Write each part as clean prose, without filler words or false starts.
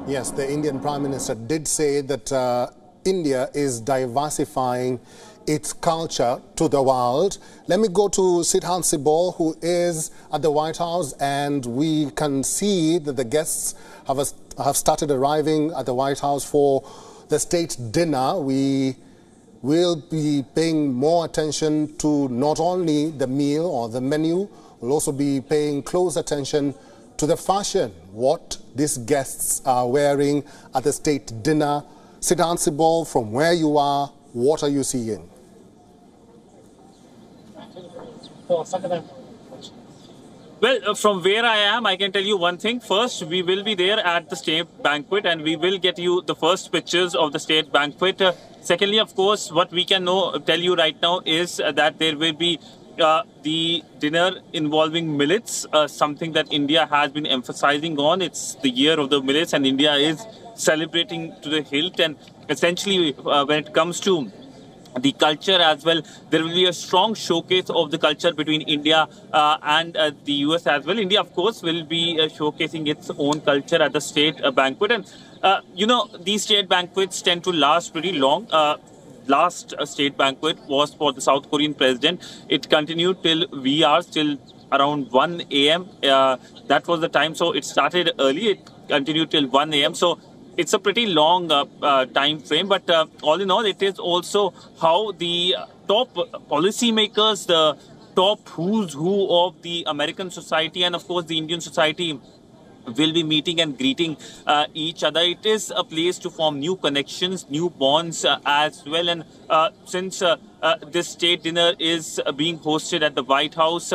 Yes, the Indian Prime Minister did say that India is diversifying its culture to the world. Let me go to Sidhan Sibol, who is at the White House, and we can see that the guests have started arriving at the White House for the state dinner. We will be paying more attention to not only the meal or the menu, we'll also be paying close attention to the fashion, what these guests are wearing at the state dinner. Sidhan Sibol, from where you are, what are you seeing? Well, from where I am, I can tell you one thing. First, we will be there at the state banquet and we will get you the first pictures of the state banquet. Secondly, of course, what we can tell you right now is that there will be the dinner involving millets, something that India has been emphasizing on. It's the year of the millets and India is celebrating to the hilt. And essentially, when it comes to the culture as well, there will be a strong showcase of the culture between India and the US as well. India, of course, will be showcasing its own culture at the state banquet. And, these state banquets tend to last pretty long. Last state banquet was for the South Korean president. It continued till wee hours, till around 1 a.m. That was the time. So it started early. It continued till 1 a.m. So it's a pretty long time frame. But all in all, it is also how the top policymakers, the top who's who of the American society and, of course, the Indian society will be meeting and greeting each other. It is a place to form new connections, new bonds as well. And since this state dinner is being hosted at the White House,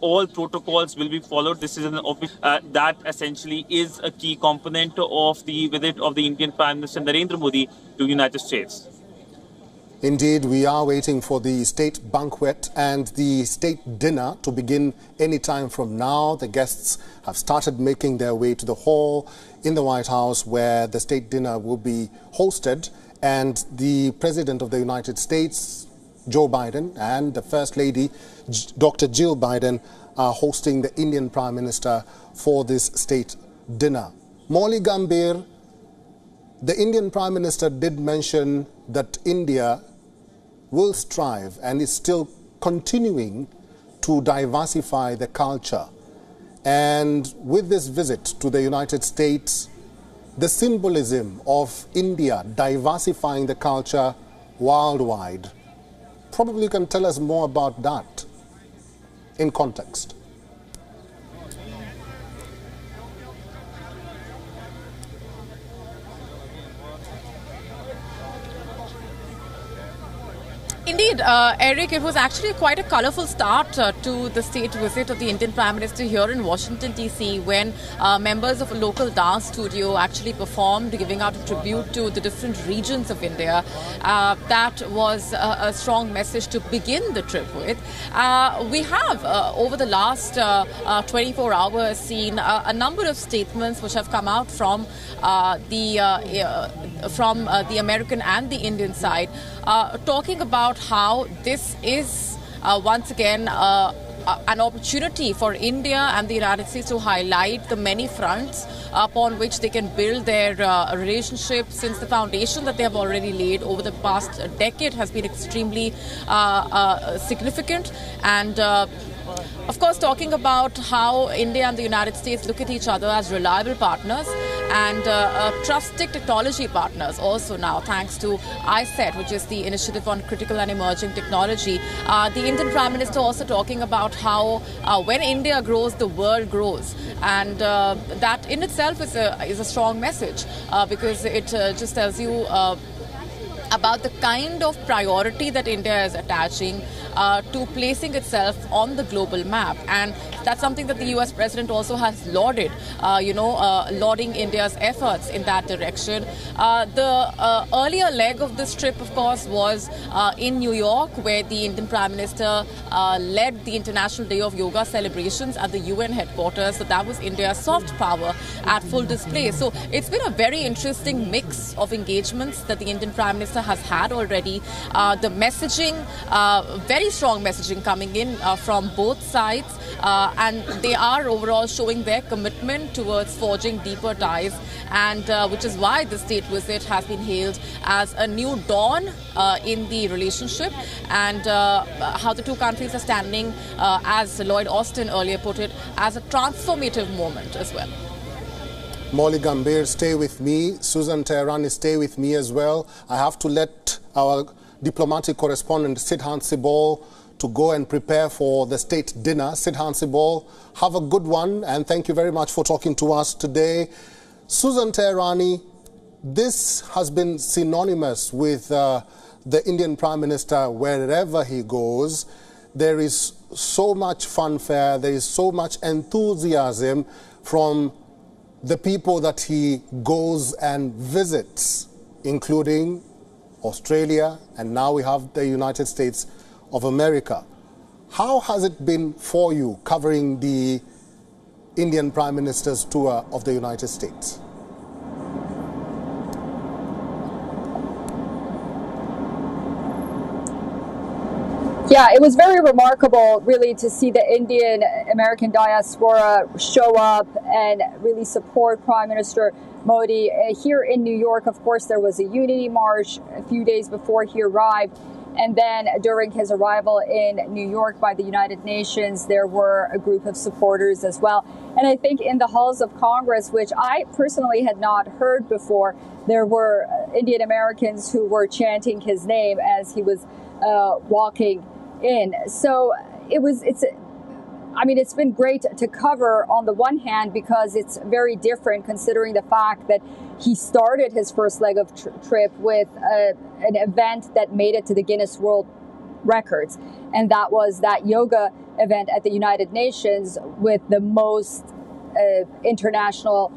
all protocols will be followed. This is an office that essentially is a key component of the visit of the Indian Prime Minister Narendra Modi to the United States. Indeed, we are waiting for the state banquet and the state dinner to begin any time from now. The guests have started making their way to the hall in the White House where the state dinner will be hosted, and the President of the United States, Joe Biden, and the First Lady, Dr. Jill Biden, are hosting the Indian Prime Minister for this state dinner. Molly Gambhir, the Indian Prime Minister did mention that India will strive and is still continuing to diversify the culture. And with this visit to the United States, the symbolism of India diversifying the culture worldwide, probably you can tell us more about that in context. Indeed, Eric, it was actually quite a colourful start to the state visit of the Indian Prime Minister here in Washington, D.C., when members of a local dance studio actually performed, giving out a tribute to the different regions of India. That was a strong message to begin the trip with. We have, over the last 24 hours, seen a number of statements which have come out from the American and the Indian side, talking about how this is once again an opportunity for India and the United States to highlight the many fronts upon which they can build their relationship, since the foundation that they have already laid over the past decade has been extremely significant. And of course, talking about how India and the United States look at each other as reliable partners and trusted technology partners also now, thanks to ISET, which is the Initiative on Critical and Emerging Technology. The Indian Prime Minister also talking about how when India grows, the world grows. And that in itself is a strong message because it just tells you about the kind of priority that India is attaching to placing itself on the global map. And that's something that the US President also has lauded, lauding India's efforts in that direction. The earlier leg of this trip, of course, was in New York, where the Indian Prime Minister led the International Day of Yoga celebrations at the UN headquarters. So that was India's soft power at full display. So it's been a very interesting mix of engagements that the Indian Prime Minister minister has had already. The messaging, very strong messaging coming in from both sides, and they are overall showing their commitment towards forging deeper ties, and which is why the state visit has been hailed as a new dawn in the relationship, and how the two countries are standing, as Lloyd Austin earlier put it, as a transformative moment as well. Molly Gambhir, stay with me. Susan Teherani, stay with me as well. I have to let our diplomatic correspondent, Sidhan Sibol, to go and prepare for the state dinner. Sidhan Sibol, have a good one, and thank you very much for talking to us today. Susan Teherani, this has been synonymous with the Indian Prime Minister wherever he goes. There is so much fanfare, there is so much enthusiasm from the people that he goes and visits, including Australia, and now we have the United States of America. How has it been for you covering the Indian Prime Minister's tour of the United States? Yeah, it was very remarkable, really, to see the Indian American diaspora show up and really support Prime Minister Modi. Here in New York, of course, there was a unity march a few days before he arrived. And then during his arrival in New York by the United Nations, there were a group of supporters as well. And I think in the halls of Congress, which I personally had not heard before, there were Indian Americans who were chanting his name as he was walking in. So it's been great to cover on the one hand, because it's very different considering the fact that he started his first leg of trip with an event that made it to the Guinness World Records. And that was that yoga event at the United Nations with the most international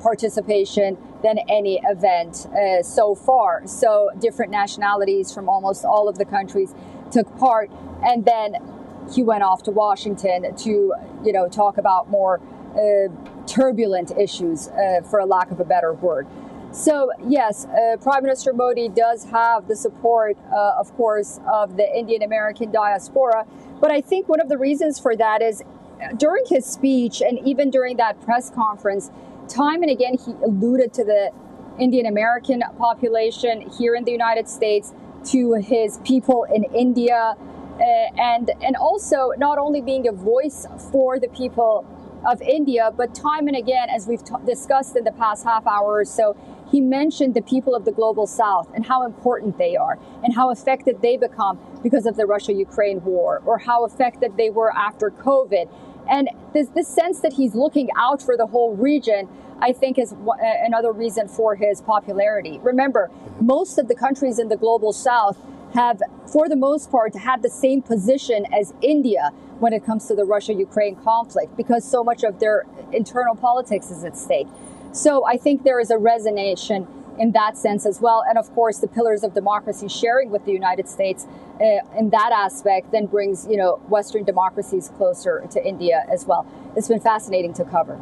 participation than any event so far. So different nationalities from almost all of the countries took part. And then he went off to Washington to, talk about more turbulent issues, for a lack of a better word. So, yes, Prime Minister Modi does have the support, of course, of the Indian American diaspora. But I think one of the reasons for that is during his speech and even during that press conference, time and again, he alluded to the Indian American population here in the United States, to his people in India, and also not only being a voice for the people of India, but time and again, as we've discussed in the past half hour or so, he mentioned the people of the global south and how important they are and how affected they become because of the Russia-Ukraine war, or how affected they were after COVID. And this sense that he's looking out for the whole region, I think, is another reason for his popularity. Remember, most of the countries in the global south have, for the most part, had the same position as India when it comes to the Russia-Ukraine conflict, because so much of their internal politics is at stake. So I think there is a resonance in that sense as well. And of course, the pillars of democracy sharing with the United States in that aspect then brings, Western democracies closer to India as well. It's been fascinating to cover.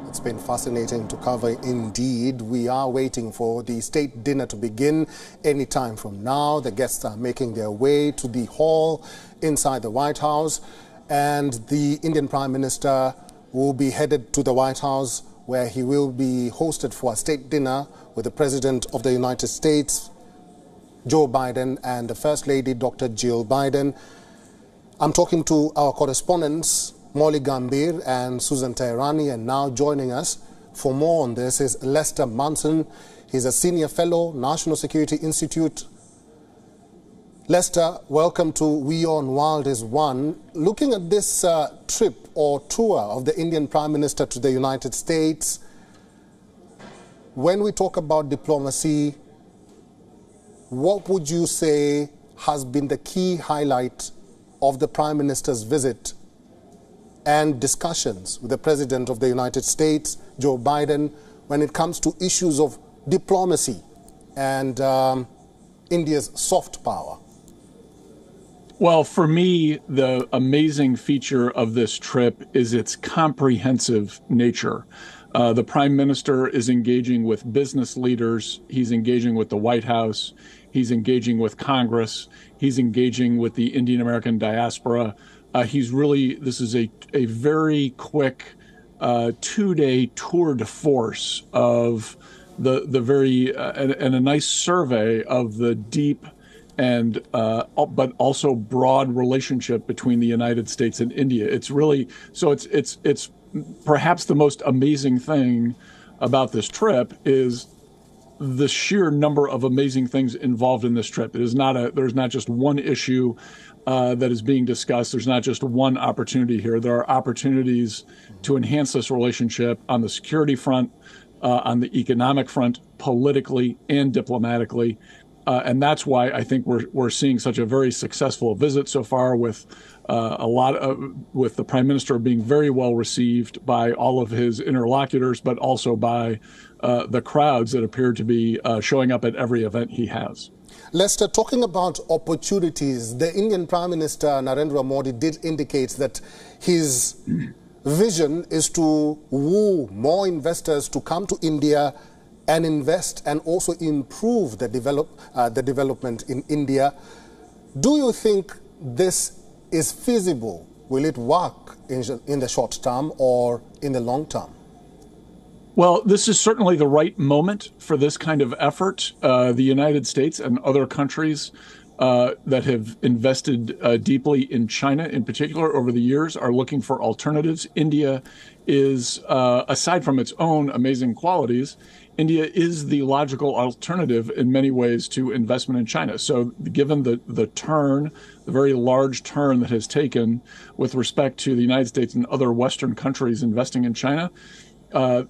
It's been fascinating to cover indeed. We are waiting for the state dinner to begin any time from now. The guests are making their way to the hall inside the White House, and the Indian Prime Minister will be headed to the White House, where he will be hosted for a state dinner with the President of the United States, Joe Biden, and the First Lady, Dr. Jill Biden. I'm talking to our correspondents, Molly Gambhir and Susan Teherani, and now joining us for more on this is Lester Munson. He's a senior fellow, National Security Institute. Lester, welcome to WION World is One. Looking at this trip or tour of the Indian Prime Minister to the United States, when we talk about diplomacy, what would you say has been the key highlight of the Prime Minister's visit and discussions with the President of the United States, Joe Biden, when it comes to issues of diplomacy and India's soft power? Well, for me, the amazing feature of this trip is its comprehensive nature. The prime minister is engaging with business leaders. He's engaging with the White House. He's engaging with Congress. He's engaging with the Indian American diaspora. This is a very quick 2-day tour de force of the very, and a nice survey of the deep and but also broad relationship between the United States and India. It's really, so it's perhaps the most amazing thing about this trip is the sheer number of amazing things involved in this trip. There's not just one issue that is being discussed. There's not just one opportunity here. There are opportunities to enhance this relationship on the security front, on the economic front, politically and diplomatically. And that's why I think we're seeing such a very successful visit so far, with with the prime minister being very well received by all of his interlocutors, but also by the crowds that appear to be showing up at every event he has. Lester, talking about opportunities, the Indian Prime Minister Narendra Modi did indicate that his vision is to woo more investors to come to India and invest and also improve the development in India. Do you think this is feasible? Will it work in the short term or in the long term? Well, this is certainly the right moment for this kind of effort. The United States and other countries that have invested deeply in China in particular over the years are looking for alternatives. India is, aside from its own amazing qualities, India is the logical alternative in many ways to investment in China. So given the very large turn that has taken with respect to the United States and other Western countries investing in China,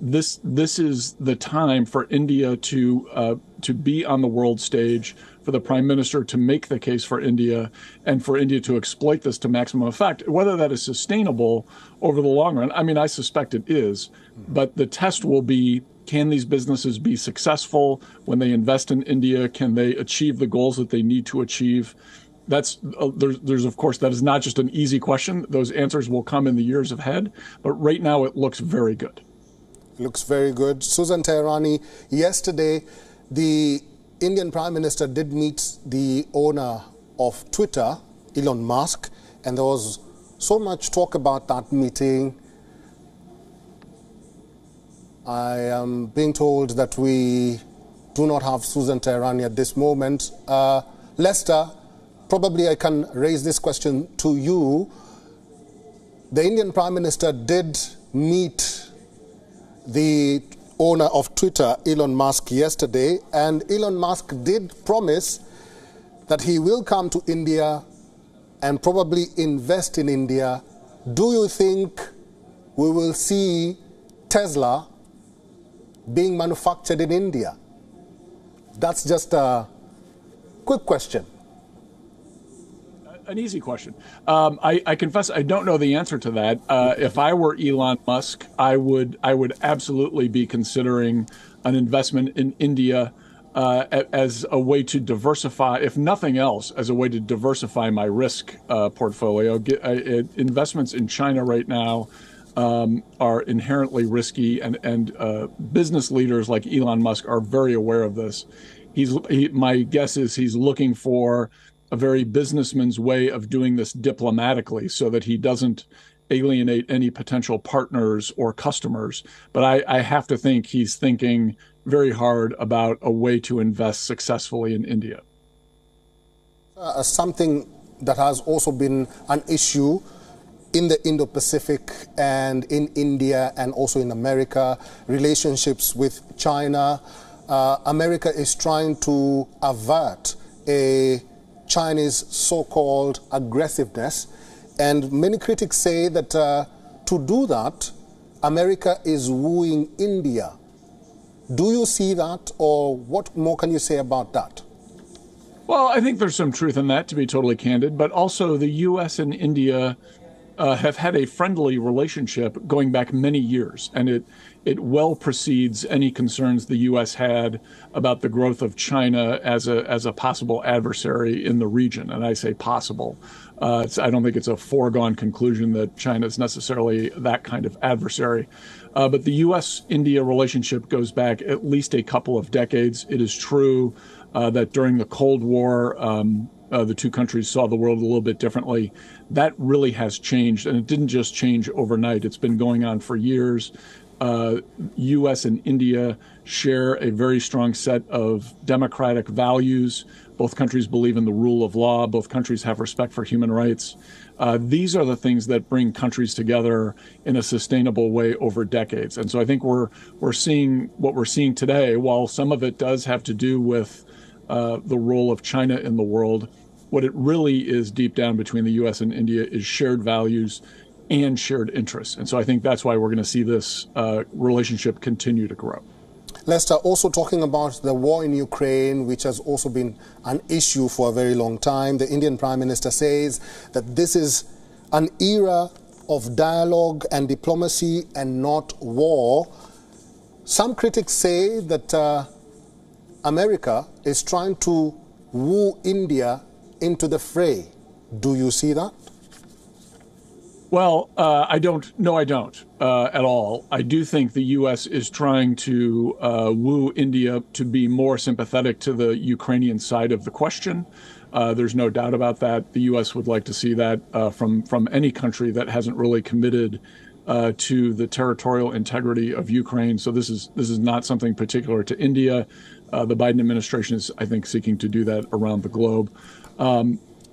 this is the time for India to be on the world stage, for the prime minister to make the case for India, and for India to exploit this to maximum effect. Whether that is sustainable over the long run, I mean, I suspect it is, but the test will be, can these businesses be successful when they invest in India? Can they achieve the goals that they need to achieve? There's of course, that is not just an easy question. Those answers will come in the years ahead, but right now it looks very good. Looks very good. Susan Tehrani, yesterday the Indian Prime Minister did meet the owner of Twitter, Elon Musk, and there was so much talk about that meeting. I am being told that we do not have Susan Tehrani at this moment. Lester, probably I can raise this question to you. The Indian Prime Minister did meet the owner of Twitter, Elon Musk, yesterday, and Elon Musk did promise that he will come to India and probably invest in India. Do you think we will see Tesla being manufactured in India? That's just a quick question. An easy question. I confess I don't know the answer to that. If I were Elon Musk, I would absolutely be considering an investment in India as a way to diversify, if nothing else, as a way to diversify my risk portfolio. Investments in China right now are inherently risky, and business leaders like Elon Musk are very aware of this. My guess is he's looking for a very businessman's way of doing this diplomatically so that he doesn't alienate any potential partners or customers. But I have to think he's thinking very hard about a way to invest successfully in India. Something that has also been an issue in the Indo-Pacific and in India and also in America, relationships with China. America is trying to avert a Chinese so-called aggressiveness, and many critics say that to do that, America is wooing India. Do you see that, or what more can you say about that? Well, I think there's some truth in that, to be totally candid, but also the U.S. and India have had a friendly relationship going back many years, and it well precedes any concerns the U.S. had about the growth of China as a possible adversary in the region. And I say possible. I don't think it's a foregone conclusion that China is necessarily that kind of adversary. But the U.S.-India relationship goes back at least a couple of decades. It is true that during the Cold War, the two countries saw the world a little bit differently. That really has changed, and it didn't just change overnight. It's been going on for years. U.S. and India share a very strong set of democratic values. Both countries believe in the rule of law. Both countries have respect for human rights. These are the things that bring countries together in a sustainable way over decades. And so I think we're seeing what we're seeing today, while some of it does have to do with the role of China in the world. What it really is deep down between the U.S. and India is shared values and shared interests. And so I think that's why we're going to see this relationship continue to grow. Lester, also talking about the war in Ukraine, which has also been an issue for a very long time. The Indian Prime Minister says that this is an era of dialogue and diplomacy and not war. Some critics say that America is trying to woo India into the fray. Do you see that? Well, I don't. No, I don't at all. I do think the U.S. is trying to woo India to be more sympathetic to the Ukrainian side of the question. There's no doubt about that. The U.S. would like to see that from any country that hasn't really committed to the territorial integrity of Ukraine. So this is not something particular to India. The Biden administration is, I think, seeking to do that around the globe.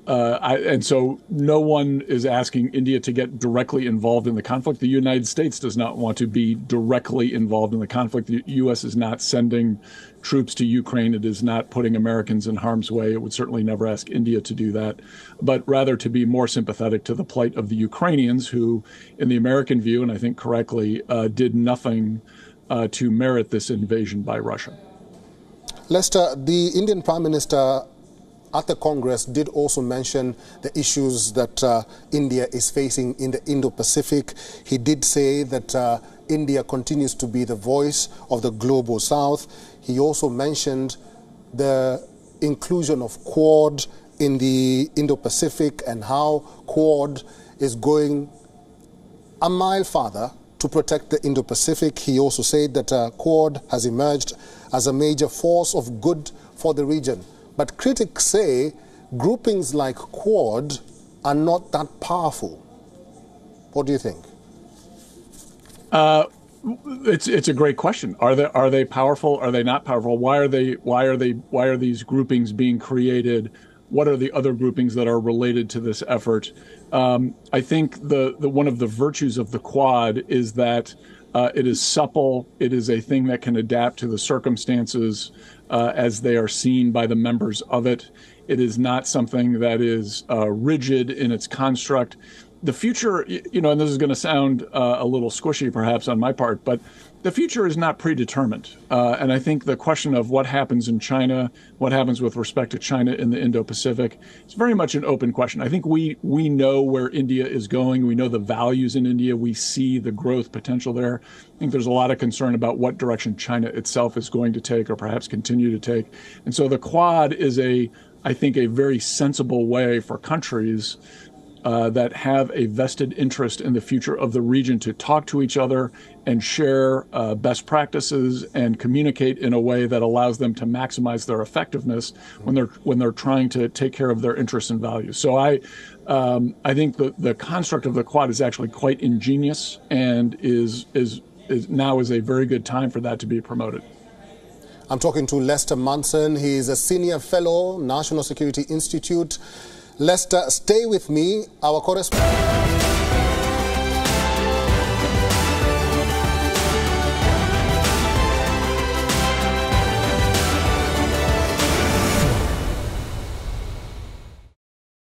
And so no one is asking India to get directly involved in the conflict. The United States does not want to be directly involved in the conflict. The U.S. is not sending troops to Ukraine. It is not putting Americans in harm's way. It would certainly never ask India to do that, but rather to be more sympathetic to the plight of the Ukrainians who, in the American view, and I think correctly, did nothing to merit this invasion by Russia. Lester, the Indian Prime Minister at the Congress did also mention the issues that India is facing in the Indo-Pacific. He did say that India continues to be the voice of the global South. He also mentioned the inclusion of Quad in the Indo-Pacific and how Quad is going a mile farther to protect the Indo-Pacific. He also said that Quad has emerged as a major force of good for the region. But critics say groupings like Quad are not that powerful. What do you think? It's a great question. Are they powerful? Are they not powerful? Why are these groupings being created? What are the other groupings that are related to this effort? I think the one of the virtues of the Quad is that it is supple. It is a thing that can adapt to the circumstances as they are seen by the members of it. It is not something that is rigid in its construct. The future, and this is going to sound a little squishy perhaps on my part, but the future is not predetermined. And I think the question of what happens in China, what happens with respect to China in the Indo-Pacific, is very much an open question. I think we know where India is going. We know the values in India. We see the growth potential there. I think there's a lot of concern about what direction China itself is going to take or perhaps continue to take. And so the Quad is I think, a very sensible way for countries that have a vested interest in the future of the region to talk to each other and share best practices and communicate in a way that allows them to maximize their effectiveness when they're trying to take care of their interests and values. So I think the construct of the Quad is actually quite ingenious and is now a very good time for that to be promoted. I'm talking to Lester Munson. He is a senior fellow, National Security Institute. Lester, stay with me. Our correspondent.